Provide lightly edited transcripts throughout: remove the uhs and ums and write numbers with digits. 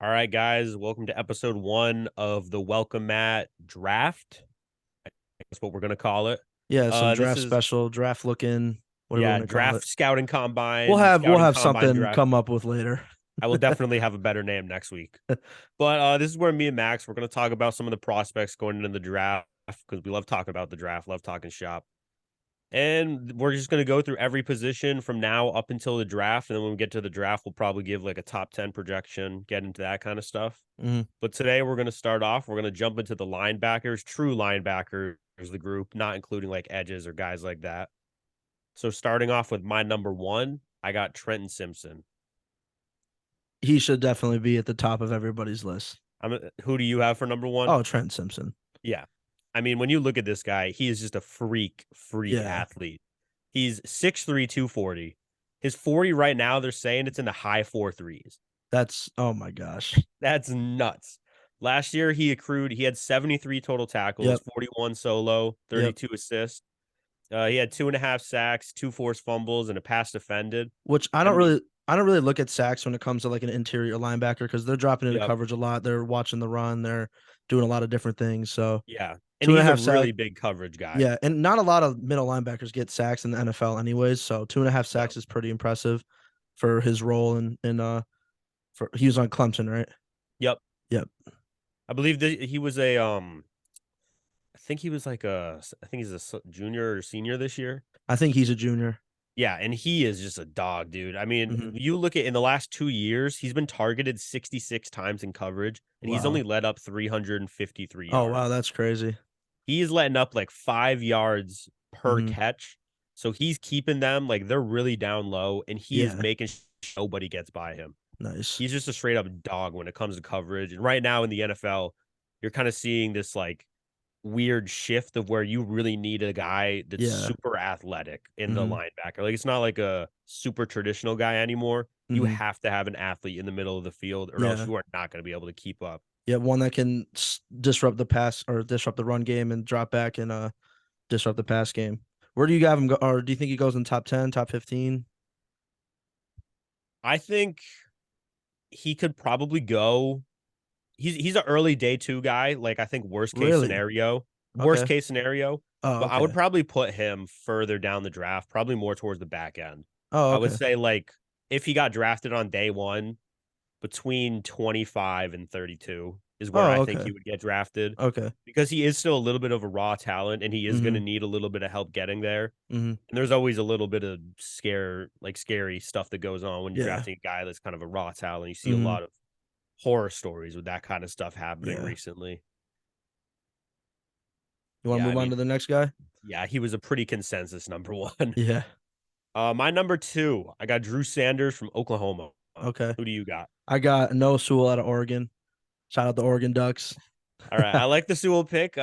All right, guys, welcome to episode 1 of the Welcome Mat Draft. That's what we're gonna call it. Yeah, some This draft is special, draft looking, whatever you want to call it. draft We'll combine, have we'll scouting have combine something draft. come up with later. I will definitely have a better name next week. But this is where me and Max we're gonna talk about some of the prospects going into the draft because we love talking about the draft, love talking shop. And we're just going to go through every position from now up until the draft. And then when we get to the draft, we'll probably give like a top 10 projection, get into that kind of stuff. Mhm. But today we're going to start off. We're going to jump into the linebackers, true linebackers, the group, not including like edges or guys like that. So starting off with my number one, I got Trenton Simpson. He should definitely be at the top of everybody's list. Who do you have for number one? Oh, Trent Simpson. Yeah. I mean, when you look at this guy, he is just a freak Yeah, athlete. He's 6'3", 240. His 40 right now, they're saying it's in the high 4.3s. that's oh my gosh. That's nuts. Last year, he had 73 total tackles, Yep, 41 solo, yep. 32 assists. He had 2.5 sacks, 2 forced fumbles, and a pass defended. Which I mean, I don't really look at sacks when it comes to like an interior linebacker because they're dropping into yep, coverage a lot. They're watching the run. They're doing a lot of different things. So yeah. And two and a he's a half sack. really big coverage guy. Yeah, and not a lot of middle linebackers get sacks in the NFL anyways. So two and a half No. sacks is pretty impressive for his role in for he was on Clemson, right? Yep. Yep. I believe that he was I think he was like I think he's a junior or senior this year. I think he's a junior. Yeah, and he is just a dog, dude. I mean, Mhm. you look at in the last 2 years, he's been targeted 66 times in coverage, and he's only Wow. let up 353 Oh yards. wow, that's crazy. He is letting up like 5 yards per Mhm. catch. So he's keeping them like they're really down low, and he is Yeah. making nobody gets by him. Nice. He's just a straight up dog when it comes to coverage. And right now in the NFL, you're kind of seeing this like weird shift of where you really need a guy that's Yeah. super athletic in the Mhm. linebacker. Like it's not like a super traditional guy anymore. You Mhm. have to have an athlete in the middle of the field or else Yeah. you are not going to be able to keep up. Yeah, one that can disrupt the pass or disrupt the run game and drop back and disrupt the pass game. Where do you have him go, or do you think he goes in top 10, top 15? I think he could probably go. He's an early day two guy. Like I think Really? worst Okay. case scenario. Oh, But I would okay. probably put him further down the draft, probably more towards the back end. Oh, I would okay. say like if he got drafted on day one, between 25 and 32 is where I Oh, think okay. he would get drafted Okay. because he is still a little bit of a raw talent and he is going to Mhm. need a little bit of help getting there. Mhm. And there's always a little bit of scary stuff that goes on when you're Yeah. drafting a guy that's kind of a raw talent. You see a Mhm. lot of horror stories with that kind of stuff happening Yeah. recently. You want to Yeah, I move on mean, to the next guy? yeah, he was a pretty consensus number one. Yeah. My number two, I got Drew Sanders from Oklahoma. Okay. Who do you got? I got Noah Sewell out of Oregon. Shout out the Oregon Ducks. All right. I like the Sewell pick.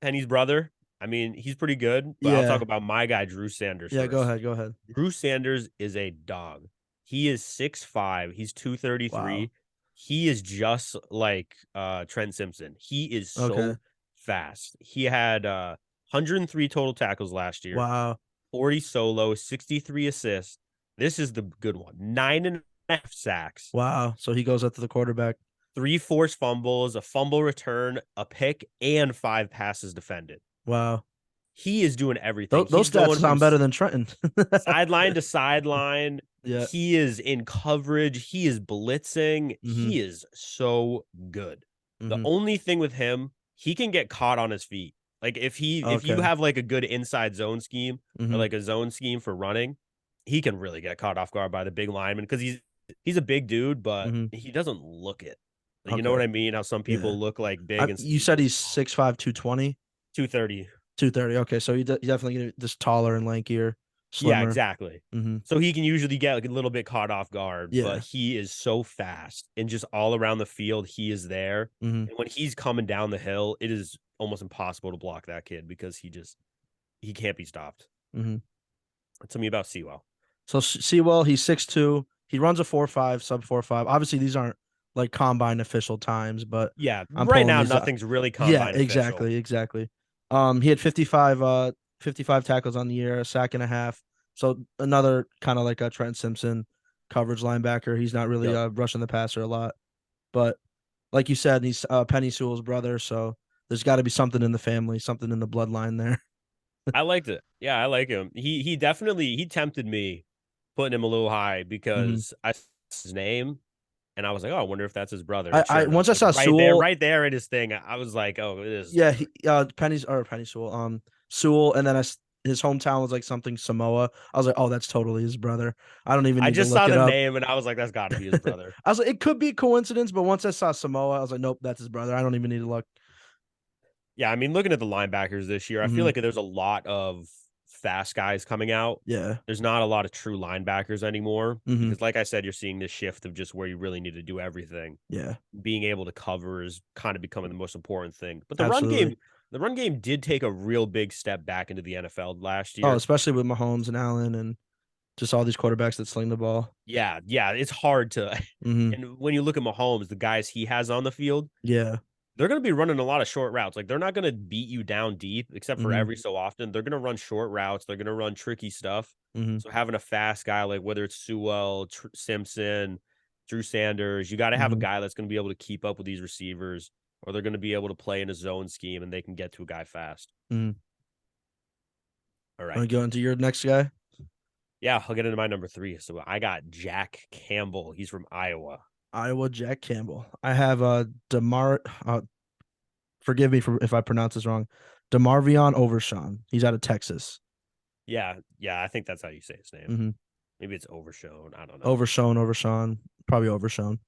Penny's brother. I mean, he's pretty good, but I'll talk Yeah. about my guy, Drew Sanders, Yeah, go first. ahead. Go ahead. Drew Sanders is a dog. He is 6'5". He's Wow. 233. He is just like Trent Simpson. He is Okay. so fast. He had 103 total tackles last year, Wow. 40 solo, 63 assists. This is the good one. 9.5 sacks, Wow. So he goes up to the quarterback. 3 forced fumbles, a fumble return, a pick, and 5 passes defended. Wow. He is doing everything. Those He's stats going from sound better than Trenton. sideline to sideline. Yeah. He is in coverage. He is blitzing. Mhm. He is so good. The Mhm. only thing with him, he can get caught on his feet. Like if you Okay. have like a good inside zone scheme or Mhm. like a zone scheme for running, he can really get caught off guard by the big lineman because he's a big dude, but Mhm. he doesn't look it. Like, you know what Okay. I mean? How some Yeah. people look like big and some You said people he's small. 6'5", 220, 230. 230. Okay, so he definitely just taller and lankier, Yeah, slimmer. exactly. Mhm. So he can usually get like a little bit caught off guard, but Yeah. he is so fast and just all around the field, he is there. Mhm. And when he's coming down the hill, it is almost impossible to block that kid because he can't be stopped. Mhm. Tell me about Sewell. So Sewell, he's 6'2". He runs a 4.5, sub 4.5. Obviously, these aren't like combine official times, but Yeah, I'm right pulling now these up. nothing's really Yeah, combine official. exactly, exactly. He had 55 tackles on the year, a sack and a half. So another kind of like a Trent Simpson coverage linebacker. He's not really Yep. rushing the passer a lot. But like you said, he's Penny Sewell's brother, so there's got to be something in the family, something in the bloodline there. I liked it. Yeah, I like him. He definitely he tempted me putting him a little high Hmm. because I saw his name and I was like, oh, I wonder if that's his brother. I, And sure I enough, once I like saw Sewell, right there in his thing, I was like, oh, it is his yeah, brother. Penny Sewell, Sewell, and then his hometown was like something Samoa. I was like, oh, that's totally his brother. I don't even I need to just look saw it the up. name and I was like, that's got to be his I brother. was like, it could be coincidence, but once I saw Samoa, I was like, nope, that's his brother. I don't even need to look. Yeah, I mean, looking at the linebackers this year, I feel Hmm. like there's a lot of fast guys coming out. Yeah. There's not a lot of true linebackers anymore Hmm. because, like I said, you're seeing this shift of just where you really need to do everything. Yeah. Being able to cover is kind of becoming the most important thing. But Absolutely. the run game did take a real big step back into the NFL last Oh, year. especially with Mahomes and Allen and just all these quarterbacks that sling the ball. Yeah, yeah, it's hard to. Hmm. And when you look at Mahomes, the guys he has on the field, Yeah. they're going to be running a lot of short routes. Like they're not going to beat you down deep, except for Hmm. every so often. They're going to run short routes. They're going to run tricky stuff. Hmm. So having a fast guy like whether it's Sewell, Simpson, Drew Sanders, you got to have a Hmm. guy that's going to be able to keep up with these receivers, or they're going to be able to play in a zone scheme and they can get to a guy fast. Hmm. All right. Want to go into your next guy? Yeah, I'll get into my number three. So I got Jack Campbell. He's from Iowa. Iowa Jack Campbell. I have Demar. Forgive me for if I pronounce this wrong. Demarvion Overshawn. He's out of Texas. Yeah, yeah, I think that's how you say his name. Hmm. Maybe it's overshown. I don't know. Overshawn. Probably Overshawn.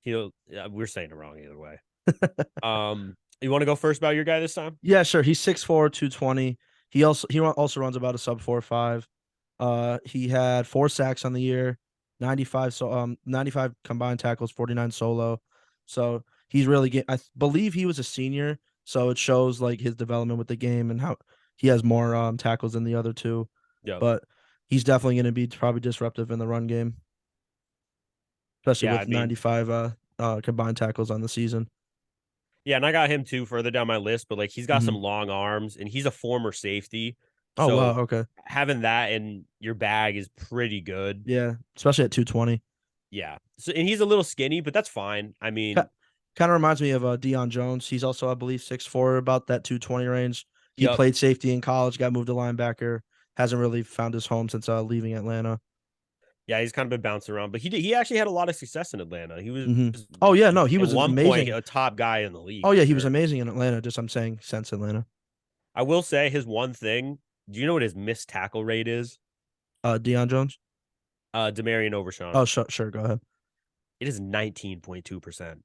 Yeah, we're saying it wrong either way. You want to go first about your guy this time? Yeah, sure. He's 6'4", 220. He also runs about a sub 4.5. He had 4 sacks on the year, 95 combined tackles, 49 solo. So he's really I believe he was a senior, so it shows like his development with the game and how he has more tackles than the other two. Yep. But he's definitely going to be probably disruptive in the run game, especially Yeah, I with mean, 95 combined tackles on the season. yeah, and I got him too further down my list, but like he's got Hmm. some long arms and he's a former safety. Oh So wow, okay. having that in your bag is pretty good. Yeah, especially at 220. Yeah. So and he's a little skinny, but that's fine. I mean, Kind of reminds me of Deion Jones. He's also, I believe, 6'4", about that 220 range. He yep. played safety in college, got moved to linebacker. Hasn't really found his home since leaving Atlanta. Yeah, he's kind of been bouncing around, but he actually had a lot of success in Atlanta. He was Hmm. Oh yeah, no, he at was one point amazing. a top guy in the league Oh for yeah, he was sure. amazing in Atlanta. Just I'm saying, since Atlanta. I will say his one thing. Do you know what his missed tackle rate is? Deion Jones. Demarion Overshawn. Oh sure, go ahead. It is 19.2%.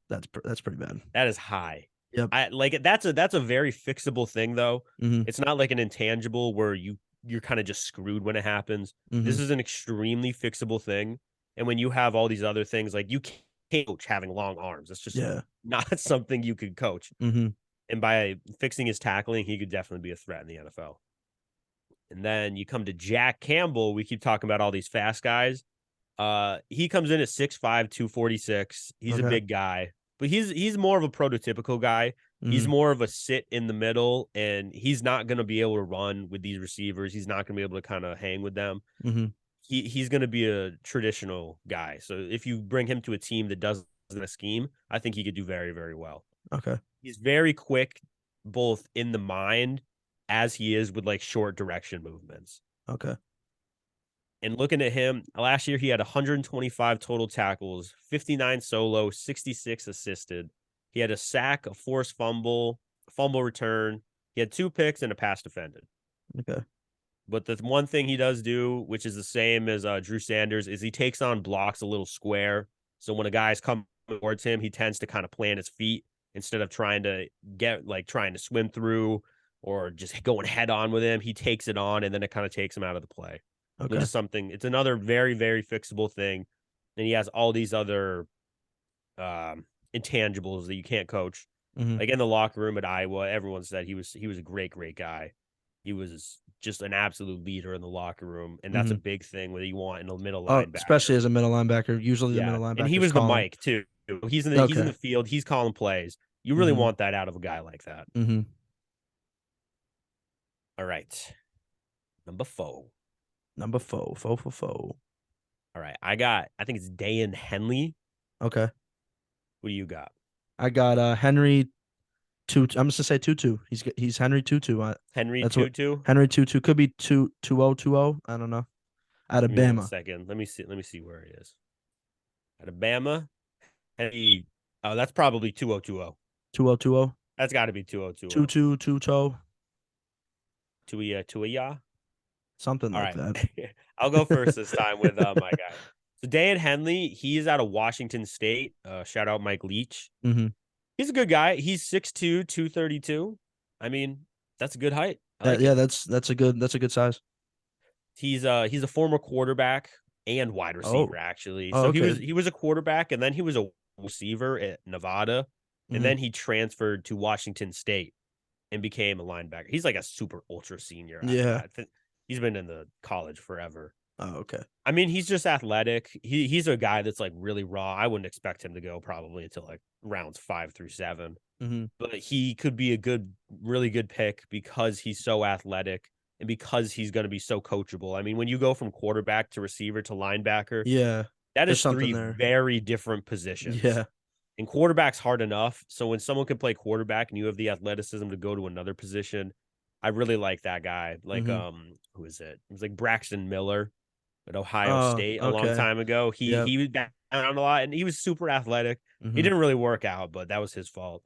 That's pretty bad. That is high. Yep. I like it. That's a very fixable thing though. Hmm. It's not like an intangible where you're kind of just screwed when it happens. Hmm. This is an extremely fixable thing. And when you have all these other things, like you can't coach having long arms. That's just Yeah. not something you could coach. Hmm. And by fixing his tackling, he could definitely be a threat in the NFL. And then you come to Jack Campbell. We keep talking about all these fast guys. He comes in at 6'5", 246. He's a Okay. big guy, but he's more of a prototypical guy. He's Hmm. more of a sit in the middle, and he's not going to be able to run with these receivers. He's not going to be able to kind of hang with them. Hmm. He's going to be a traditional guy. So if you bring him to a team that does a scheme, I think he could do very, very well. Okay. He's very quick, both in the mind as he is with like short direction movements. Okay. And looking at him, last year he had 125 total tackles, 59 solo, 66 assisted. He had a sack, a forced fumble, fumble return. He had 2 picks and a pass defended. Okay. But the one thing he does do, which is the same as Drew Sanders, is he takes on blocks a little square. So when a guy's coming towards him, he tends to kind of plant his feet instead of trying to swim through or just going head on with him. He takes it on and then it kind of takes him out of the play, which Okay. is something. It's another very, very fixable thing. And he has all these other intangibles that you can't coach. Hmm. Like in the locker room at Iowa, everyone said he was a great, great guy. He was just an absolute leader in the locker room, and that's a Hmm. big thing that you want in a middle Especially linebacker. as a middle linebacker. Usually the Yeah, middle and he linebackers was the calling. Mike too. He's in Okay. the field. He's calling plays. You really Hmm. want that out of a guy like that. Hmm. All right, number four. Number four. All right, I think it's Dayan Henley. Okay. What do you got? I got Henry I'm just gonna say 2-2. He's Henry 2-2. Henry That's what Tutu. Henry 2-2 could be 2-0-2-0. I don't know. Out of Give me one Bama. second. Let me see. Let me see where he is. Alabama. Henry. Oh, that's probably 2020. 2-0-2-0. That's got to be 2020. 2-2, 2-2, Tuia. something All like right. that. I'll go first this time with my guy. So Dan Henley, he's out of Washington State. Shout out Mike Leach. Mm-hmm. He's a good guy. He's 6'2", 232. I mean, that's a good height. I like Yeah, it. that's a good size. He's a former quarterback and wide receiver Oh, actually. oh, So he okay. was he was a quarterback and then he was a receiver at Nevada and Mm-hmm. then he transferred to Washington State and became a linebacker. He's like a super ultra senior. Yeah. I think he's been in the college forever. Oh, okay. I mean, he's just athletic. He's a guy that's like really raw. I wouldn't expect him to go probably until like rounds 5 through 7, Mm-hmm. but he could be a really good pick because he's so athletic and because he's going to be so coachable. I mean, when you go from quarterback to receiver to linebacker, Yeah. that There's is something three there. very different positions. Yeah. And quarterback's hard enough. So when someone can play quarterback and you have the athleticism to go to another position, I really like that guy. Like Mm-hmm. who is it? It was like Braxton Miller at Ohio Oh, State a long okay. time ago. He Yep. he was down a lot and he was super athletic. He Mm-hmm. didn't really work out, but that was his fault.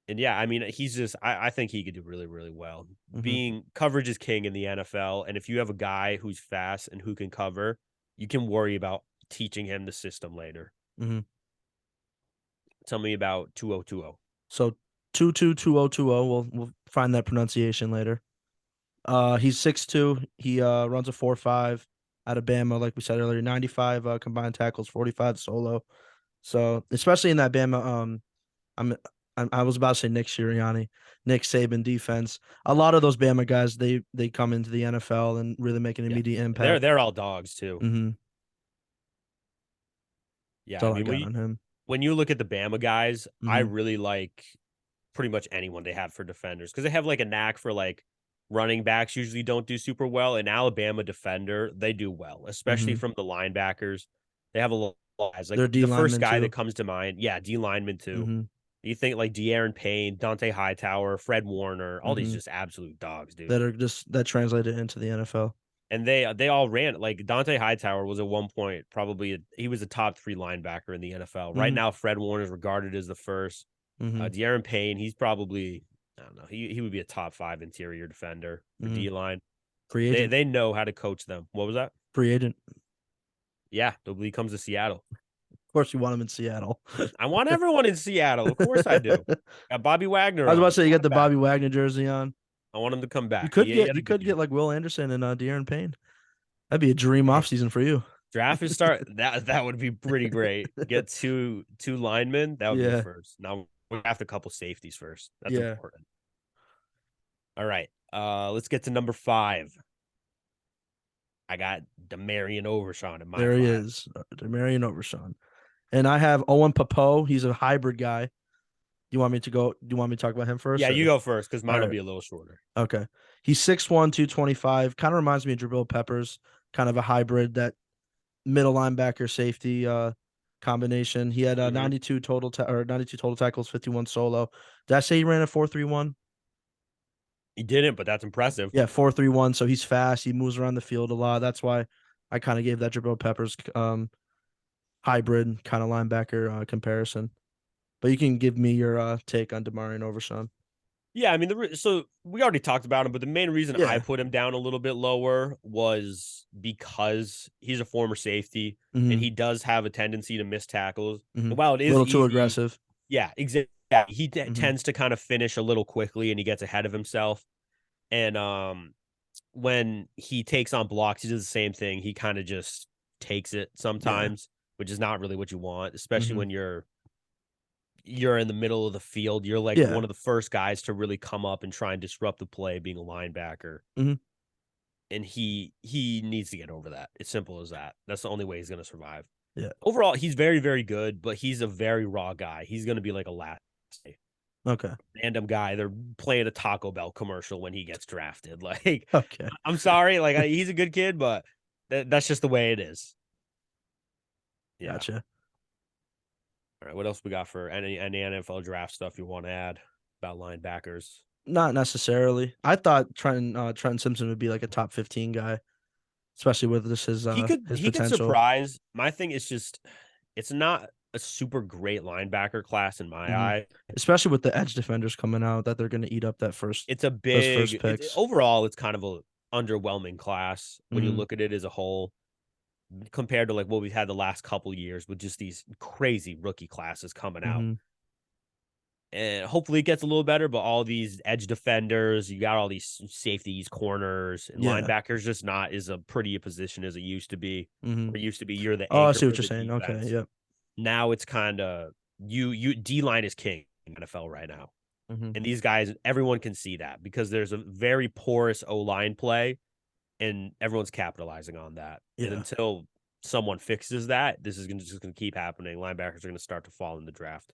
And yeah, I mean, he's just I think he could do really, really well. Mm-hmm. Being coverage is king in the NFL. And if you have a guy who's fast and who can cover, you can worry about teaching him the system later. Mm-hmm. Tell me about 2020. So 2-2-2-0-2-0. We'll find that pronunciation later. He's 6'2". He runs a 4.5 out of Bama, like we said earlier. 95 combined tackles, 45 solo. So especially in that Bama, I'm I was about to say Nick Sirianni, Nick Saban defense. A lot of those Bama guys, they come into the NFL and really make an Yeah. immediate They're impact. they're all dogs too. Mm-hmm. Yeah. That's I all I mean, got on him. when you look at the Bama guys, I Mm-hmm. really like pretty much anyone they have for defenders because they have like a knack for like running backs usually don't do super well. And Alabama defender, they do well, especially Mm-hmm. from the linebackers. They have a lot of guys. Like They're D the first linemen guy too. that comes to mind, yeah, D lineman too. Mm-hmm. You think like De'Aaron Payne, Dante Hightower, Fred Warner, all these Mm-hmm. just absolute dogs, dude. That are just that translated into the NFL. And they all ran like Dante Hightower was at one point probably he was a top 3 linebacker in the NFL. Right Mm-hmm. now, Fred Warner is regarded as the first. Mm-hmm. De'Aaron Payne, he's probably I don't know. He would be a top 5 interior defender for Mm-hmm. D line. Free They agent. they know how to coach them. What was that? Free agent. Yeah, nobody comes to Seattle. Of course, you want him in Seattle. I want everyone in Seattle. Of course I do. I Got Bobby Wagner was about to on. say I you got want him the back. Bobby Wagner jersey on. I want him to come You back. could He get had you a good could get year. like Will Anderson and De'Aaron Payne. That'd be a dream Hey, offseason for you. draft is start. That would be pretty great. Get two linemen. That would be the Yeah, first. Now we have a couple safeties first. That's yeah. important. All right. Let's get to number 5. I got Demarion Overshawn in my There he 5. is, Demarion Overshawn. And I have Owen Papo. He's a hybrid guy. You want me to go? Do you want me to talk about him Yeah, first? you Or go first because mine all will right, be a little shorter. okay. He's 6'1", 225. Kind of reminds me of Jabril Peppers. Kind of a hybrid, that middle linebacker safety combination. He had Mm-hmm. 92 total tackles, 51 solo. Did I say he ran a 4.31? He didn't, but that's impressive. Yeah, 4.31. So he's fast. He moves around the field a lot. That's why I kind of gave that Jabril Peppers hybrid kind of linebacker comparison. But you can give me your take on Demarion Overshawn. Yeah, I mean, so we already talked about him, but the main reason I Yeah. put him down a little bit lower was because he's a former safety and Mm-hmm. he does have a tendency to miss tackles. Mm-hmm. And while it A is little too easy, aggressive. yeah, exactly. He Mm-hmm. tends to kind of finish a little quickly and he gets ahead of himself. And when he takes on blocks, he does the same thing. He kind of just takes it Yeah. sometimes, which is not really what you want, especially Mm-hmm. when you're in the middle of the field. You're like Yeah. one of the first guys to really come up and try and disrupt the play, being a linebacker. Mm-hmm. And he needs to get over that. It's simple as that. That's the only way he's going to survive. Yeah. Overall, he's very, very good, but he's a very raw guy. He's going to be like a last Okay. random guy. They're playing a Taco Bell commercial when he gets drafted. Like, Okay. I'm sorry, like he's a good kid, but that's just the way it is. Yeah. Gotcha. All right, what else we got for any NFL draft stuff you want to add about linebackers? Not necessarily. I thought Trent Simpson would be like a top 15 guy, especially with this his He could potential. surprise. My thing is just it's not a super great linebacker class in my Hmm. eye. Especially with the edge defenders coming out that they're going to eat up It's a those first big picks. overall it's kind of a underwhelming class when you Hmm. look at it as a whole compared to like what we've had the last couple years with just these crazy rookie classes coming out. Hmm. And hopefully it gets a little better, but all these edge defenders, you got all these safeties, corners, and Yeah. linebackers just not as a pretty a position as it used to be. Hmm. Where it used to be you're the Oh, I anchor see for what you're the saying. Okay. defense. Yep. Now it's kind of you D line is king in NFL right now. Hmm. And these guys, everyone can see that because there's a very porous O line play, and everyone's capitalizing on that. And Yeah. until someone fixes that, this is just going to keep happening. Linebackers are going to start to fall in the draft.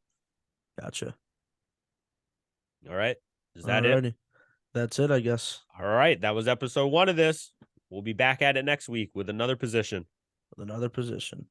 Gotcha. All right. Is that it? Alrighty. That's it, I guess. All right. That was episode 1 of this. We'll be back at it next week with another position. With another position.